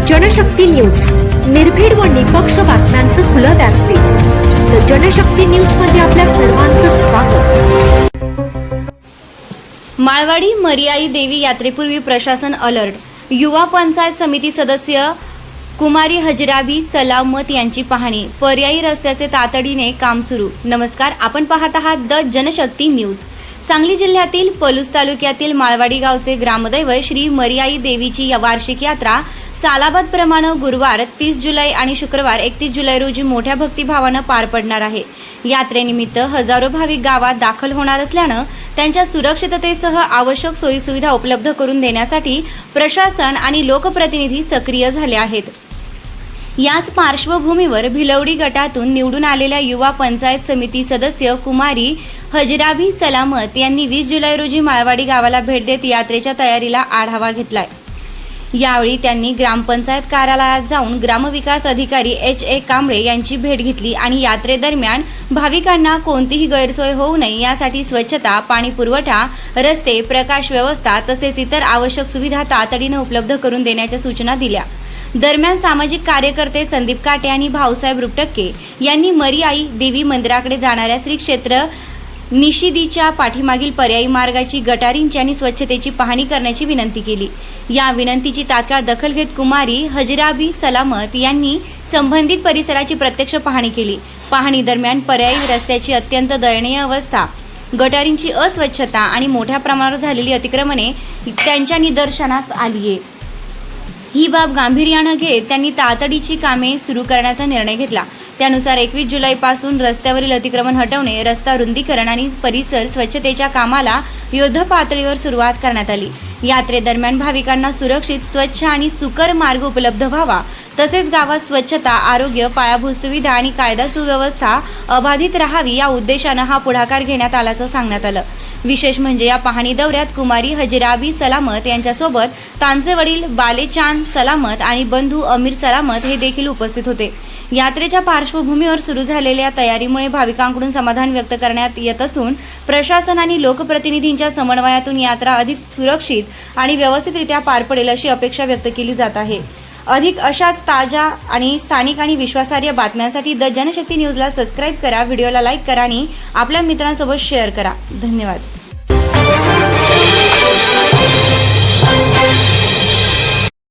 Janshakti news, निर्भीड व निपक्ष बातम्यांचं खुलं व्यासपीठ. तर जनशक्ती न्यूज मध्ये आपल्या सर्वांचं स्वागत. माळवाडी मरियाई देवी यात्रेपूर्वी प्रशासन अलर्ट. युवा पंचायत समिती सदस्य कुमारी हजराबी सलामत यांची पाहणी. पर्यायी रस्त्याचे तातडीने काम सुरू. नमस्कार, आपण पाहत आहात द जनशक्ती न्यूज. सांगली जिल्ह्यातील पलूस तालुक्यातील माळवाडी गावचे ग्रामदैवत श्री मरियाई देवीची वार्षिक यात्रा सालाबाद प्रमाणे गुरुवार 30 जुलै आणि शुक्रवार 31 जुलै रोजी मोठ्या भक्तिभावानं पार पडणार आहे. यात्रेनिमित्त हजारो भाविक गावात दाखल होणार असल्यानं त्यांच्या सुरक्षिततेसह आवश्यक सोयीसुविधा उपलब्ध करून देण्यासाठी प्रशासन आणि लोकप्रतिनिधी सक्रिय झाले आहेत. याच पार्श्वभूमीवर भिलवडी गटातून निवडून आलेल्या युवा पंचायत समिती सदस्य कुमारी हजराबी सलामत यांनी 20 जुलै रोजी माळवाडी गावाला भेट देत यात्रेच्या तयारीला आढावा घेतलाय. यावेळी त्यांनी ग्रामपंचायत कार्यालयात जाऊन ग्रामविकास अधिकारी H.A. कांबळे यांची भेट घेतली आणि यात्रेदरम्यान भाविकांना कोणतीही गैरसोय होऊ नये यासाठी स्वच्छता, पाणी पुरवठा, रस्ते, प्रकाश व्यवस्था तसेच इतर आवश्यक सुविधा तातडीने उपलब्ध करून देण्याच्या सूचना दिल्या. दरम्यान सामाजिक कार्यकर्ते संदीप काटे आणि भाऊसाहेब रुपटक्के यांनी मरियाई देवी मंदिराकडे जाणाऱ्या श्री क्षेत्र निशिदीच्या पाठीमागील पर्यायी मार्गाची गटारींची आणि स्वच्छतेची पाहणी करण्याची विनंती केली. या विनंतीची तात्काळ दखल घेत कुमारी हजराबी सलामत यांनी संबंधित परिसराची प्रत्यक्ष पाहणी केली. पाहणी दरम्यान पर्यायी रस्त्याची अत्यंत दयनीय अवस्था, गटारींची अस्वच्छता आणि मोठ्या प्रमाणावर झालेली अतिक्रमणे त्यांच्या निदर्शनास आली आहे. ही बाब गांभीर्याने घेत त्यांनी तातडीची कामे सुरू करण्याचा निर्णय घेतला. त्यानुसार 21 जुलैपासून रस्त्यावरील अतिक्रमण हटवणे, रस्ता रुंदीकरण आणि परिसर स्वच्छतेच्या कामाला युद्धपातळीवर सुरुवात करण्यात आली. यात्रेदरम्यान भाविकांना सुरक्षित, स्वच्छ आणि सुकर मार्ग उपलब्ध व्हावा तसेच गावात स्वच्छता, आरोग्य, पायाभूत सुविधा आणि कायदा सुव्यवस्था अबाधित राहावी या उद्देशाने हा पुढाकार घेण्यात आल्याचं सांगण्यात आलं. विशेष म्हणजे या पाहणी दौऱ्यात कुमारी हजराबी सलामत यांच्यासोबत त्यांचे वडील बालेचांद सलामत आणि बंधू अमीर सलामत हे देखील उपस्थित होते. यात्रेच्या पार्श्वभूमीवर सुरू झालेल्या तयारीमुळे भाविकांकडून समाधान व्यक्त करण्यात येत असून प्रशासन आणि लोकप्रतिनिधींच्या समन्वयातून यात्रा अधिक सुरक्षित आणि व्यवस्थितरित्या पार पडेल अशी अपेक्षा व्यक्त केली जात आहे. अधिक अशाच ताज्या आणि स्थानिक आणि विश्वासार्ह बातम्यांसाठी द जनशक्ती न्यूजला सबस्क्राईब करा, व्हिडिओला लाईक करा आणि आपल्या मित्रांसोबत शेअर करा. धन्यवाद.